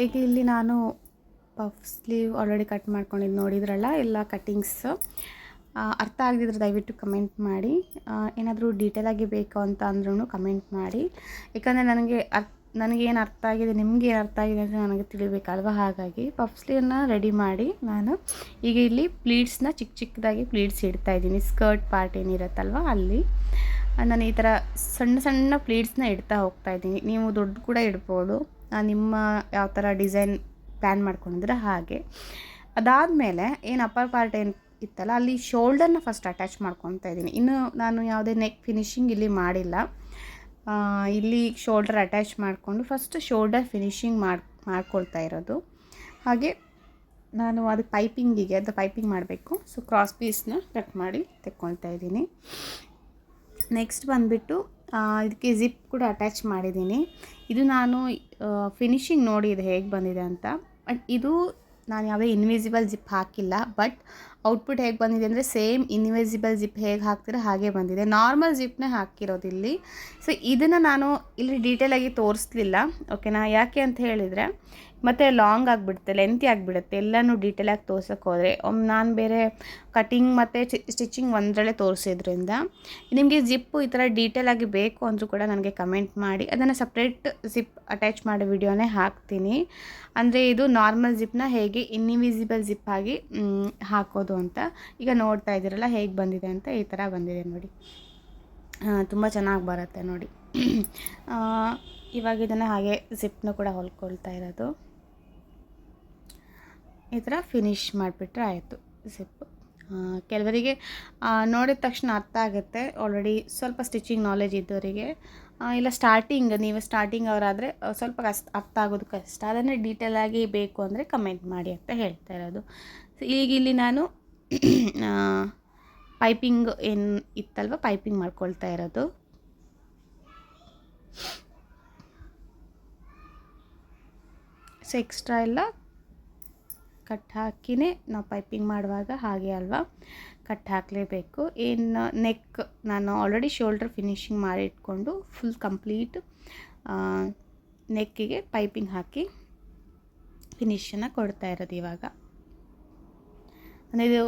ಈಗ ಇಲ್ಲಿ ನಾನು ಪಫ್ ಸ್ಲೀವ್ ಆಲ್ರೆಡಿ ಕಟ್ ಮಾಡ್ಕೊಂಡಿದ್ದು ನೋಡಿದ್ರಲ್ಲ, ಎಲ್ಲ ಕಟ್ಟಿಂಗ್ಸ್ ಅರ್ಥ ಆಗದಿದ್ರೆ ದಯವಿಟ್ಟು ಕಮೆಂಟ್ ಮಾಡಿ. ಏನಾದರೂ ಡೀಟೇಲಾಗಿ ಬೇಕು ಅಂತ ಅಂದ್ರೂ ಕಮೆಂಟ್ ಮಾಡಿ. ಯಾಕಂದರೆ ನನಗೇನು ಅರ್ಥ ಆಗಿದೆ, ನಿಮಗೆ ಏನು ಅರ್ಥ ಆಗಿದೆ ಅಂತ ನನಗೆ ತಿಳಿಬೇಕಲ್ವ. ಹಾಗಾಗಿ ಪಫ್ ಸ್ಲೀವ್ನ ರೆಡಿ ಮಾಡಿ ನಾನು ಈಗ ಇಲ್ಲಿ ಪ್ಲೀಟ್ಸ್ನ ಚಿಕ್ಕದಾಗಿ ಪ್ಲೀಟ್ಸ್ ಇಡ್ತಾಯಿದ್ದೀನಿ. ಸ್ಕರ್ಟ್ ಪಾರ್ಟ್ ಏನಿರುತ್ತಲ್ವ ಅಲ್ಲಿ ನಾನು ಈ ಥರ ಸಣ್ಣ ಸಣ್ಣ ಪ್ಲೀಟ್ಸ್ನ ಇಡ್ತಾ ಹೋಗ್ತಾಯಿದ್ದೀನಿ. ನೀವು ದೊಡ್ಡ ಕೂಡ ಇಡ್ಬೋದು, ನಿಮ್ಮ ಯಾವ ಥರ ಡಿಸೈನ್ ಪ್ಲ್ಯಾನ್ ಮಾಡ್ಕೊಂಡಿದ್ರೆ ಹಾಗೆ. ಅದಾದಮೇಲೆ ಏನು ಅಪ್ಪರ್ ಪಾರ್ಟ್ ಏನು ಇತ್ತಲ್ಲ, ಅಲ್ಲಿ ಶೋಲ್ಡರ್ನ ಫಸ್ಟ್ ಅಟ್ಯಾಚ್ ಮಾಡ್ಕೊತಾ ಇದ್ದೀನಿ. ಇನ್ನು ನಾನು ಯಾವುದೇ ನೆಕ್ ಫಿನಿಶಿಂಗ್ ಇಲ್ಲಿ ಮಾಡಿಲ್ಲ. ಇಲ್ಲಿ ಶೋಲ್ಡರ್ ಅಟ್ಯಾಚ್ ಮಾಡಿಕೊಂಡು ಫಸ್ಟ್ ಶೋಲ್ಡರ್ ಫಿನಿಶಿಂಗ್ ಮಾಡ್ಕೊಳ್ತಾ ಇರೋದು. ಹಾಗೆ ನಾನು ಅದಕ್ಕೆ ಪೈಪಿಂಗ್ ಮಾಡಬೇಕು. ಸೊ ಕ್ರಾಸ್ ಪೀಸ್ನ ಕಟ್ ಮಾಡಿ ತೆಕ್ಕೊಳ್ತಾ ಇದ್ದೀನಿ. ನೆಕ್ಸ್ಟ್ ಬಂದುಬಿಟ್ಟು ಇದಕ್ಕೆ ಜಿಪ್ ಕೂಡ ಅಟ್ಯಾಚ್ ಮಾಡಿದ್ದೀನಿ. ಇದು ನಾನು ಫಿನಿಶಿಂಗ್ ನೋಡಿ ಇದು ಹೇಗೆ ಬಂದಿದೆ ಅಂತ. ಬಟ್ ಇದು ನಾನು ಯಾವುದೇ ಇನ್ವಿಸಿಬಲ್ ಜಿಪ್ ಹಾಕಿಲ್ಲ. ಬಟ್ ಔಟ್ಪುಟ್ ಹೇಗೆ ಬಂದಿದೆ ಅಂದರೆ ಸೇಮ್ ಇನ್ವಿಸಿಬಲ್ ಜಿಪ್ ಹೇಗೆ ಹಾಕ್ತೀರೋ ಹಾಗೆ ಬಂದಿದೆ. ನಾರ್ಮಲ್ ಜಿಪ್ನೇ ಹಾಕಿರೋದು ಇಲ್ಲಿ. ಸೊ ಇದನ್ನು ನಾನು ಇಲ್ಲಿ ಡೀಟೇಲಾಗಿ ತೋರಿಸ್ಲಿಲ್ಲ, ಓಕೆನಾ. ಯಾಕೆ ಅಂತ ಹೇಳಿದರೆ ಮತ್ತು ಲಾಂಗ್ ಆಗಿಬಿಡುತ್ತೆ, ಲೆಂತಿ ಆಗಿಬಿಡುತ್ತೆ. ಎಲ್ಲನೂ ಡೀಟೇಲಾಗಿ ತೋರ್ಸೋಕ್ಕೆ ಹೋದರೆ ನಾನು ಬೇರೆ ಕಟಿಂಗ್ ಮತ್ತು ಸ್ಟಿಚಿಂಗ್ ಒಂದರಲ್ಲೇ ತೋರಿಸಿದ್ರಿಂದ ನಿಮಗೆ ಜಿಪ್ಪು ಈ ಥರ ಡೀಟೇಲಾಗಿ ಬೇಕು ಅಂದರೂ ಕೂಡ ನನಗೆ ಕಮೆಂಟ್ ಮಾಡಿ. ಅದನ್ನು ಸಪ್ರೇಟ್ ಜಿಪ್ ಅಟ್ಯಾಚ್ ಮಾಡೋ ವಿಡಿಯೋನೇ ಹಾಕ್ತೀನಿ. ಅಂದರೆ ಇದು ನಾರ್ಮಲ್ ಜಿಪ್ನ ಹೇಗೆ ಇನ್ವಿಸಿಬಲ್ ಜಿಪ್ ಆಗಿ ಹಾಕೋದು ಅಂತ. ಈಗ ನೋಡ್ತಾ ಇದ್ದೀರಲ್ಲ ಹೇಗೆ ಬಂದಿದೆ ಅಂತ. ಈ ಥರ ಬಂದಿದೆ ನೋಡಿ, ತುಂಬ ಚೆನ್ನಾಗಿ ಬರುತ್ತೆ ನೋಡಿ. ಇವಾಗ ಇದನ್ನು ಹಾಗೆ ಜಿಪ್ನ ಕೂಡ ಹೊಲ್ಕೊಳ್ತಾ ಇರೋದು. ಈ ಥರ ಫಿನಿಶ್ ಮಾಡಿಬಿಟ್ರೆ ಆಯಿತು ಜಿಪ್. ಕೆಲವರಿಗೆ ನೋಡಿದ ತಕ್ಷಣ ಅರ್ಥ ಆಗುತ್ತೆ, ಆಲ್ರೆಡಿ ಸ್ವಲ್ಪ ಸ್ಟಿಚಿಂಗ್ ನಾಲೆಜ್ ಇದ್ದವರಿಗೆ. ಇಲ್ಲ ನೀವು ಸ್ಟಾರ್ಟಿಂಗ್ ಅವರಾದರೆ ಸ್ವಲ್ಪ ಅರ್ಥ ಆಗೋದು ಕಷ್ಟ. ಅದನ್ನೇ ಡೀಟೇಲಾಗಿ ಬೇಕು ಅಂದರೆ ಕಮೆಂಟ್ ಮಾಡಿ ಅಂತ ಹೇಳ್ತಾ ಇರೋದು. ಈಗ ಇಲ್ಲಿ ನಾನು ಪೈಪಿಂಗ್ ಏನು ಇತ್ತಲ್ವ, ಪೈಪಿಂಗ್ ಮಾಡ್ಕೊಳ್ತಾ ಇರೋದು. ಸೊ ಎಕ್ಸ್ಟ್ರಾ ಎಲ್ಲ ಕಟ್ ಹಾಕಿನೇ ನಾವು ಪೈಪಿಂಗ್ ಮಾಡುವಾಗ ಹಾಗೆ ಅಲ್ವಾ, ಕಟ್ ಹಾಕಲೇಬೇಕು. ಏನು ನೆಕ್ ನಾನು ಆಲ್ರೆಡಿ ಶೋಲ್ಡರ್ ಫಿನಿಶಿಂಗ್ ಮಾಡಿ ಇಟ್ಕೊಂಡು ಫುಲ್ ಕಂಪ್ಲೀಟ್ ನೆಕ್ಕಿಗೆ ಪೈಪಿಂಗ್ ಹಾಕಿ ಫಿನಿಶನ್ನು ಕೊಡ್ತಾ ಇರೋದು. ಇವಾಗ ಅಂದರೆ ಇದು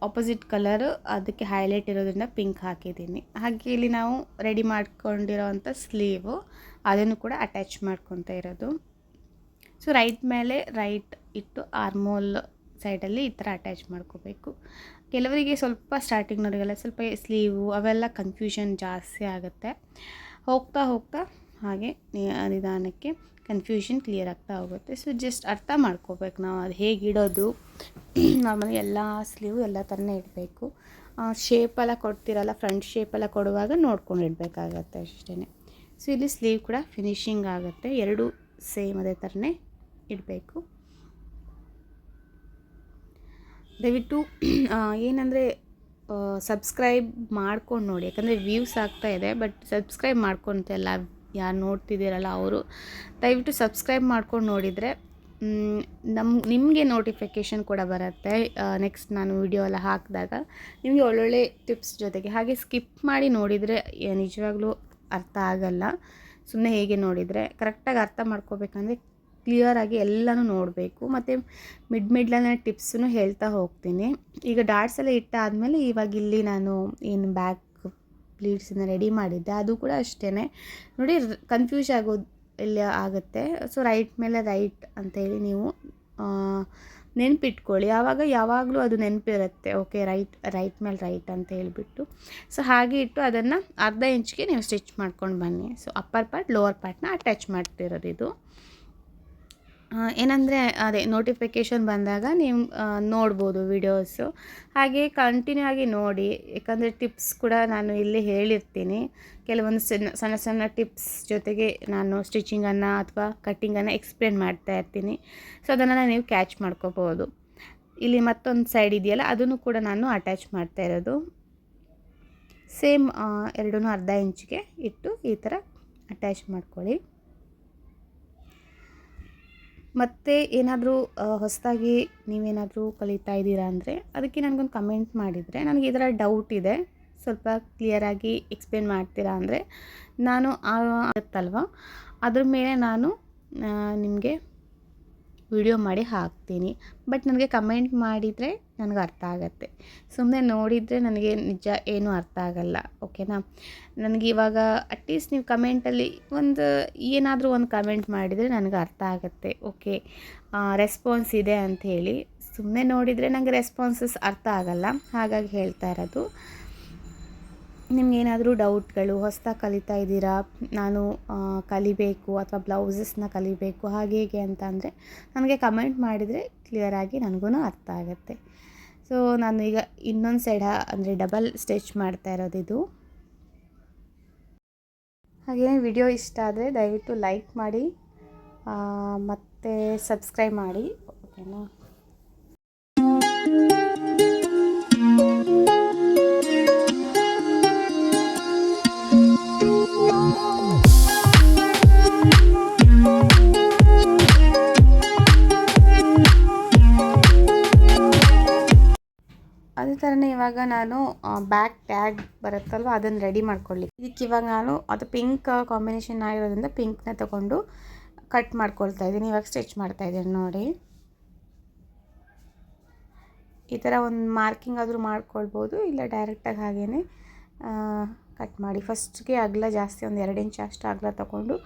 ಆಪೋಸಿಟ್ ಕಲರು, ಅದಕ್ಕೆ ಹೈಲೈಟ್ ಇರೋದ್ರಿಂದ ಪಿಂಕ್ ಹಾಕಿದ್ದೀನಿ. ಹಾಗೆ ಇಲ್ಲಿ ನಾವು ರೆಡಿ ಮಾಡ್ಕೊಂಡಿರೋವಂಥ ಸ್ಲೀವು ಅದನ್ನು ಕೂಡ ಅಟ್ಯಾಚ್ ಮಾಡ್ಕೊತಾ ಇರೋದು. ಸೊ ರೈಟ್ ಮೇಲೆ ರೈಟ್ ಇಟ್ಟು ಆರ್ಮೋಲ್ ಸೈಡಲ್ಲಿ ಈ ಥರ ಅಟ್ಯಾಚ್ ಮಾಡ್ಕೋಬೇಕು. ಕೆಲವರಿಗೆ ಸ್ವಲ್ಪ ಸ್ಟಾರ್ಟಿಂಗ್ನವರಿಗೆಲ್ಲ ಸ್ವಲ್ಪ ಸ್ಲೀವು ಅವೆಲ್ಲ ಕನ್ಫ್ಯೂಷನ್ ಜಾಸ್ತಿ ಆಗುತ್ತೆ. ಹೋಗ್ತಾ ಹಾಗೆ ನಿಧಾನಕ್ಕೆ ಕನ್ಫ್ಯೂಷನ್ ಕ್ಲಿಯರ್ ಆಗ್ತಾ ಹೋಗುತ್ತೆ. ಸೊ ಜಸ್ಟ್ ಅರ್ಥ ಮಾಡ್ಕೋಬೇಕು ನಾವು ಅದು ಹೇಗೆ ಇಡೋದು. ನಾರ್ಮಲಿ ಎಲ್ಲ ಸ್ಲೀವು ಎಲ್ಲ ಥರನೇ ಇಡಬೇಕು. ಶೇಪೆಲ್ಲ ಕೊಡ್ತಿರಲ್ಲ, ಫ್ರಂಟ್ ಶೇಪೆಲ್ಲ ಕೊಡುವಾಗ ನೋಡ್ಕೊಂಡು ಇಡಬೇಕಾಗತ್ತೆ ಅಷ್ಟೇ. ಸೊ ಇಲ್ಲಿ ಸ್ಲೀವ್ ಕೂಡ ಫಿನಿಶಿಂಗ್ ಆಗುತ್ತೆ. ಎರಡು ಸೇಮ್ ಅದೇ ಥರನೇ ಇಡಬೇಕು. ದಯವಿಟ್ಟು ಏನಂದರೆ ಸಬ್ಸ್ಕ್ರೈಬ್ ಮಾಡ್ಕೊಂಡು ನೋಡಿ, ಯಾಕಂದರೆ ವ್ಯೂಸ್ ಆಗ್ತಾ ಇದೆ. ಬಟ್ ಸಬ್ಸ್ಕ್ರೈಬ್ ಮಾಡ್ಕೊತಿಲ್ಲ ಯಾರು ನೋಡ್ತಿದ್ದೀರಲ್ಲ ಅವರು ದಯವಿಟ್ಟು ಸಬ್ಸ್ಕ್ರೈಬ್ ಮಾಡ್ಕೊಂಡು ನೋಡಿದರೆ ನಿಮಗೆ ನೋಟಿಫಿಕೇಷನ್ ಕೂಡ ಬರುತ್ತೆ. ನೆಕ್ಸ್ಟ್ ನಾನು ವಿಡಿಯೋ ಎಲ್ಲ ಹಾಕಿದಾಗ ನಿಮಗೆ ಒಳ್ಳೊಳ್ಳೆ ಟಿಪ್ಸ್ ಜೊತೆಗೆ. ಹಾಗೆ ಸ್ಕಿಪ್ ಮಾಡಿ ನೋಡಿದರೆ ನಿಜವಾಗ್ಲೂ ಅರ್ಥ ಆಗಲ್ಲ. ಸುಮ್ಮನೆ ಹೇಗೆ ನೋಡಿದರೆ ಕರೆಕ್ಟಾಗಿ ಅರ್ಥ ಮಾಡ್ಕೋಬೇಕಂದ್ರೆ ಕ್ಲಿಯರಾಗಿ ಎಲ್ಲನೂ ನೋಡಬೇಕು. ಮತ್ತು ಮಿಡ್ಲನೇ ಟಿಪ್ಸನ್ನು ಹೇಳ್ತಾ ಹೋಗ್ತೀನಿ. ಈಗ ಡಾಟ್ಸ್ ಎಲ್ಲ ಇಟ್ಟಾದಮೇಲೆ ಇವಾಗ ಇಲ್ಲಿ ನಾನು ಏನು ಬ್ಯಾಕ್ ಪ್ಲೀಟ್ಸನ್ನು ರೆಡಿ ಮಾಡಿದ್ದೆ ಅದು ಕೂಡ ಅಷ್ಟೇ ನೋಡಿ, ಕನ್ಫ್ಯೂಸ್ ಆಗೋದು ಎಲ್ಲ ಆಗುತ್ತೆ. ಸೊ ರೈಟ್ ಮೇಲೆ ರೈಟ್ ಅಂತೇಳಿ ನೀವು ನೆನಪಿಟ್ಕೊಳ್ಳಿ. ಯಾವಾಗಲೂ ಅದು ನೆನಪಿರುತ್ತೆ. ಓಕೆ, ರೈಟ್ ಮೇಲೆ ರೈಟ್ ಅಂತ ಹೇಳಿಬಿಟ್ಟು. ಸೊ ಹಾಗೆ ಇಟ್ಟು ಅದನ್ನು ಅರ್ಧ ಇಂಚಿಗೆ ನೀವು ಸ್ಟಿಚ್ ಮಾಡ್ಕೊಂಡು ಬನ್ನಿ. ಸೊ ಅಪ್ಪರ್ ಪಾರ್ಟ್ ಲೋವರ್ ಪಾರ್ಟ್ನ ಅಟ್ಯಾಚ್ ಮಾಡ್ತಿರೋದು ಇದು. ಏನಂದರೆ ಅದೇ ನೋಟಿಫಿಕೇಷನ್ ಬಂದಾಗ ನೀವು ನೋಡ್ಬೋದು ವಿಡಿಯೋಸು. ಹಾಗೆ ಕಂಟಿನ್ಯೂ ಆಗಿ ನೋಡಿ, ಯಾಕಂದರೆ ಟಿಪ್ಸ್ ಕೂಡ ನಾನು ಇಲ್ಲಿ ಹೇಳಿರ್ತೀನಿ. ಕೆಲವೊಂದು ಸಣ್ಣ ಟಿಪ್ಸ್ ಜೊತೆಗೆ ನಾನು ಸ್ಟಿಚಿಂಗನ್ನು ಅಥವಾ ಕಟ್ಟಿಂಗನ್ನು ಎಕ್ಸ್ಪ್ಲೇನ್ ಮಾಡ್ತಾ ಇರ್ತೀನಿ. ಸೊ ಅದನ್ನು ನೀವು ಕ್ಯಾಚ್ ಮಾಡ್ಕೋಬೋದು. ಇಲ್ಲಿ ಮತ್ತೊಂದು ಸೈಡ್ ಇದೆಯಲ್ಲ, ಅದನ್ನು ಕೂಡ ನಾನು ಅಟ್ಯಾಚ್ ಮಾಡ್ತಾ ಇರೋದು. ಸೇಮ್ ಎರಡೂ ಅರ್ಧ ಇಂಚಿಗೆ ಇಟ್ಟು ಈ ಥರ ಅಟ್ಯಾಚ್ ಮಾಡ್ಕೊಳ್ಳಿ. ಮತ್ತು ಏನಾದರೂ ಹೊಸದಾಗಿ ನೀವೇನಾದರೂ ಕಲಿತಾ ಇದ್ದೀರಾ ಅಂದರೆ ಅದಕ್ಕೆ ನನಗೊಂದು ಕಮೆಂಟ್ ಮಾಡಿದರೆ, ನನಗೆ ಈ ಥರ ಡೌಟ್ ಇದೆ, ಸ್ವಲ್ಪ ಕ್ಲಿಯರಾಗಿ ಎಕ್ಸ್ಪ್ಲೇನ್ ಮಾಡ್ತೀರಾ ಅಂದರೆ ನಾನು ಆಗುತ್ತಲ್ವ ಅದ್ರ ಮೇಲೆ ನಾನು ನಿಮಗೆ ವಿಡಿಯೋ ಮಾಡಿ ಹಾಕ್ತೀನಿ. ಬಟ್ ನನಗೆ ಕಮೆಂಟ್ ಮಾಡಿದರೆ ನನಗೆ ಅರ್ಥ ಆಗುತ್ತೆ. ಸುಮ್ಮನೆ ನೋಡಿದರೆ ನನಗೆ ನಿಜ ಏನೂ ಅರ್ಥ ಆಗಲ್ಲ. ಓಕೆನಾ? ನನಗೆ ಇವಾಗ ಅಟ್ಲೀಸ್ಟ್ ನೀವು ಕಮೆಂಟಲ್ಲಿ ಏನಾದರೂ ಒಂದು ಕಮೆಂಟ್ ಮಾಡಿದರೆ ನನಗೆ ಅರ್ಥ ಆಗುತ್ತೆ. ಓಕೆ, ರೆಸ್ಪಾನ್ಸ್ ಇದೆ ಅಂಥೇಳಿ. ಸುಮ್ಮನೆ ನೋಡಿದರೆ ನನಗೆ ರೆಸ್ಪಾನ್ಸಸ್ ಅರ್ಥ ಆಗಲ್ಲ. ಹಾಗಾಗಿ ಹೇಳ್ತಾ ಇರೋದು. ನಿಮಗೇನಾದರೂ ಡೌಟ್ಗಳು, ಹೊಸದಾಗಿ ಕಲಿತಾ ಇದ್ದೀರಾ, ನಾನು ಕಲಿಬೇಕು ಅಥವಾ ಬ್ಲೌಸಸ್ನ ಕಲಿಬೇಕು ಹಾಗೆ ಹೀಗೆ ಅಂತ ಅಂದರೆ ನನಗೆ ಕಮೆಂಟ್ ಮಾಡಿದರೆ ಕ್ಲಿಯರಾಗಿ ನನಗೂ ಅರ್ಥ ಆಗುತ್ತೆ. ಸೊ ನಾನು ಈಗ ಇನ್ನೊಂದು ಸೈಡ್ ಅಂದರೆ ಡಬಲ್ ಸ್ಟಿಚ್ ಮಾಡ್ತಾ ಇರೋದಿದು. ಹಾಗೆಯೇ ವಿಡಿಯೋ ಇಷ್ಟ ಆದರೆ ದಯವಿಟ್ಟು ಲೈಕ್ ಮಾಡಿ ಮತ್ತು ಸಬ್ಸ್ಕ್ರೈಬ್ ಮಾಡಿ. ಓಕೆನಾ? ಅದೇ ಥರನೇ ಇವಾಗ ನಾನು ಬ್ಯಾಕ್ ಟ್ಯಾಗ್ ಬರುತ್ತಲ್ವ ಅದನ್ನು ರೆಡಿ ಮಾಡ್ಕೊಳ್ಳಿ. ಇದಕ್ಕೆ ಇವಾಗ ನಾನು ಅದು ಪಿಂಕ್ ಕಾಂಬಿನೇಷನ್ ಆಗಿರೋದ್ರಿಂದ ಪಿಂಕ್ನ ತೊಗೊಂಡು ಕಟ್ ಮಾಡ್ಕೊಳ್ತಾ ಇದ್ದೀನಿ. ಇವಾಗ ಸ್ಟಿಚ್ ಮಾಡ್ತಾ ಇದ್ದೀನಿ ನೋಡಿ. ಈ ಥರ ಒಂದು ಮಾರ್ಕಿಂಗ್ ಆದರೂ ಮಾಡ್ಕೊಳ್ಬೋದು, ಇಲ್ಲ ಡೈರೆಕ್ಟಾಗಿ ಹಾಗೇ ಕಟ್ ಮಾಡಿ. ಫಸ್ಟ್ಗೆ ಅಗಲ ಜಾಸ್ತಿ ಒಂದು 2 ಇಂಚ್ ಅಷ್ಟು ಅಗಲ ತೊಗೊಂಡು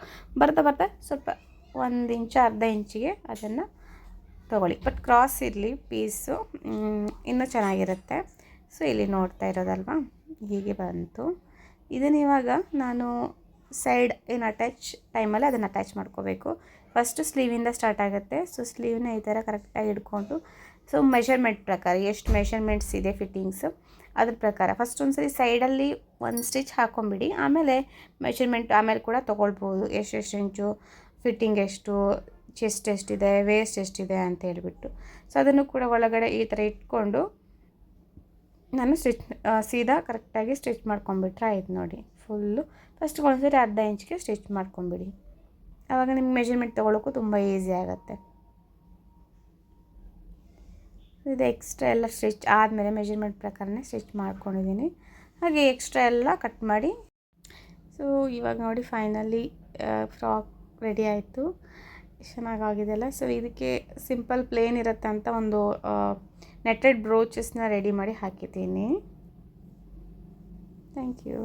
ಬರ್ತಾ ಸ್ವಲ್ಪ 1 ಇಂಚ್ ಅರ್ಧ ಇಂಚಿಗೆ ಅದನ್ನು ತೊಗೊಳ್ಳಿ. ಬಟ್ ಕ್ರಾಸ್ ಇರಲಿ ಪೀಸು, ಇನ್ನೂ ಚೆನ್ನಾಗಿರುತ್ತೆ. ಸೊ ಇಲ್ಲಿ ನೋಡ್ತಾ ಇರೋದಲ್ವಾ, ಹೀಗೆ ಬಂತು. ಇದನ್ನು ಇವಾಗ ನಾನು ಸೈಡ್ ಏನು ಅಟ್ಯಾಚ್ ಟೈಮಲ್ಲಿ ಅದನ್ನು ಅಟ್ಯಾಚ್ ಮಾಡ್ಕೋಬೇಕು. ಫಸ್ಟು ಸ್ಲೀವಿಂದ ಸ್ಟಾರ್ಟ್ ಆಗುತ್ತೆ. ಸೊ ಸ್ಲೀವ್ನ ಈ ಥರ ಕರೆಕ್ಟಾಗಿ ಹಿಡ್ಕೊಂಡು, ಸೊ ಮೆಷರ್ಮೆಂಟ್ ಪ್ರಕಾರ ಎಷ್ಟು ಮೆಷರ್ಮೆಂಟ್ಸ್ ಇದೆ ಫಿಟ್ಟಿಂಗ್ಸು ಅದ್ರ ಪ್ರಕಾರ ಫಸ್ಟ್ ಒಂದು ಸರಿ ಸೈಡಲ್ಲಿ ಒಂದು ಸ್ಟಿಚ್ ಹಾಕ್ಕೊಂಬಿಡಿ. ಆಮೇಲೆ ಮೆಷರ್ಮೆಂಟ್ ಆಮೇಲೆ ಕೂಡ ತೊಗೊಳ್ಬೋದು, ಎಷ್ಟು ಇಂಚು ಫಿಟ್ಟಿಂಗ್, ಎಷ್ಟು ಚೆಸ್ಟ್ ಎಷ್ಟಿದೆ, ವೇಸ್ಟ್ ಎಷ್ಟಿದೆ ಅಂತ ಹೇಳಿಬಿಟ್ಟು. ಸೊ ಅದನ್ನು ಕೂಡ ಒಳಗಡೆ ಈ ಥರ ಇಟ್ಕೊಂಡು ನಾನು ಸೀದಾ ಕರೆಕ್ಟಾಗಿ ಸ್ಟಿಚ್ ಮಾಡ್ಕೊಂಬಿಟ್ರೆ ಆಯ್ತು ನೋಡಿ. ಫುಲ್ಲು ಫಸ್ಟ್ ಒಂದ್ಸರಿ ಅರ್ಧ ಇಂಚ್ಗೆ ಸ್ಟಿಚ್ ಮಾಡ್ಕೊಂಬಿಡಿ. ಆವಾಗ ನಿಮ್ಗೆ ಮೆಷರ್ಮೆಂಟ್ ತೊಗೊಳೋಕ್ಕೂ ತುಂಬ ಈಸಿ ಆಗುತ್ತೆ. ಇದು ಎಕ್ಸ್ಟ್ರಾ ಎಲ್ಲ ಸ್ಟಿಚ್ ಆದಮೇಲೆ ಮೆಷರ್ಮೆಂಟ್ ಪ್ರಕಾರನೇ ಸ್ಟಿಚ್ ಮಾಡ್ಕೊಂಡಿದ್ದೀನಿ. ಹಾಗೆ ಎಕ್ಸ್ಟ್ರಾ ಎಲ್ಲ ಕಟ್ ಮಾಡಿ. ಸೊ ಇವಾಗ ನೋಡಿ ಫೈನಲಿ ಫ್ರಾಕ್ ರೆಡಿ ಆಯಿತು. ಚೆನ್ನಾಗಾಗಿದೆಯಲ್ಲ. ಸೊ ಇದಕ್ಕೆ ಸಿಂಪಲ್ ಪ್ಲೇನ್ ಇರುತ್ತೆ ಅಂತ ಒಂದು ನೆಟ್ಟೆಡ್ ಬ್ರೋಚಸ್ನ ರೆಡಿ ಮಾಡಿ ಹಾಕಿದ್ದೀನಿ. Thank you.